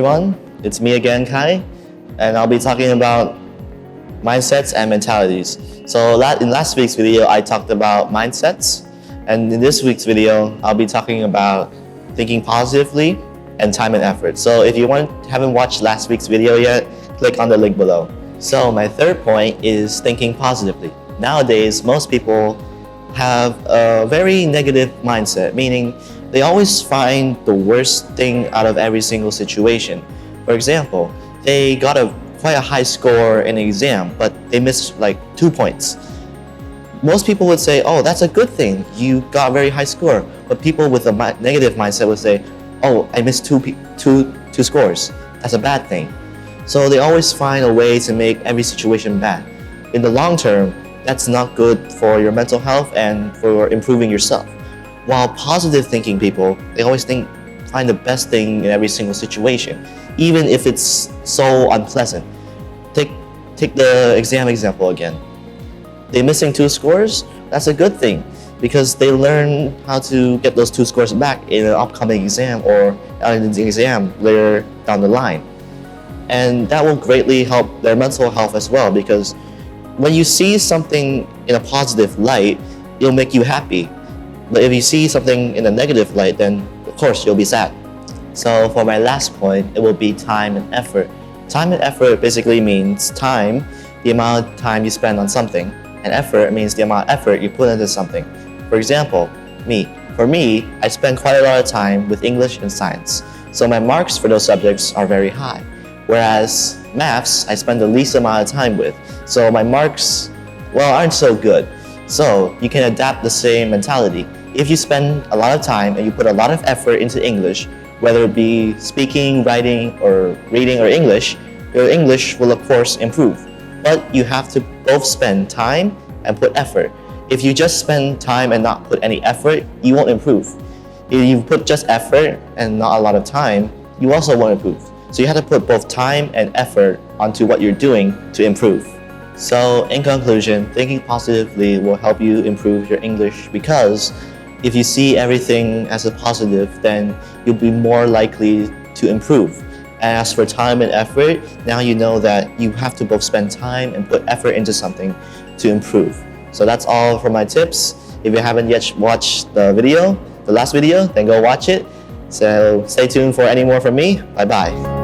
everyone, it's me again, Kai, and I'll be talking about mindsets and mentalities. So in last week's video, I talked about mindsets, and in this week's video, I'll be talking about thinking positively and time and effort. So if you haven't watched last week's video yet, click on the link below. So my third point is thinking positively. Nowadays, most people have a very negative mindset, meaning they always find the worst thing out of every single situation. For example, they got quite a high score in an exam, but they missed like 2 points. Most people would say, oh, that's a good thing, you got a very high score. But people with a negative mindset would say, oh, I missed two scores. That's a bad thing. So they always find a way to make every situation bad. In the long term, that's not good for your mental health and for improving yourself. While positive thinking people, they always find the best thing in every single situation, even if it's so unpleasant. Take the exam example again. They're missing 2 scores, that's a good thing, because they learn how to get those 2 scores back in an upcoming exam or in the exam later down the line. And that will greatly help their mental health as well, because when you see something in a positive light, it'll make you happy. But if you see something in a negative light, then of course you'll be sad. So for my last point, it will be time and effort. Time and effort basically means time, the amount of time you spend on something, and effort means the amount of effort you put into something. For example, For me, I spend quite a lot of time with English and science, so my marks for those subjects are very high. Whereas maths, I spend the least amount of time with, so my marks, aren't so good. So you can adapt the same mentality. If you spend a lot of time and you put a lot of effort into English, whether it be speaking, writing, or reading or English, your English will of course improve. But you have to both spend time and put effort. If you just spend time and not put any effort, you won't improve. If you put just effort and not a lot of time, you also won't improve. So you have to put both time and effort onto what you're doing to improve. So in conclusion, thinking positively will help you improve your English, because if you see everything as a positive, then you'll be more likely to improve. And as for time and effort, now you know that you have to both spend time and put effort into something to improve. So that's all for my tips. If you haven't yet watched the last video, then go watch it. So stay tuned for any more from me. Bye bye.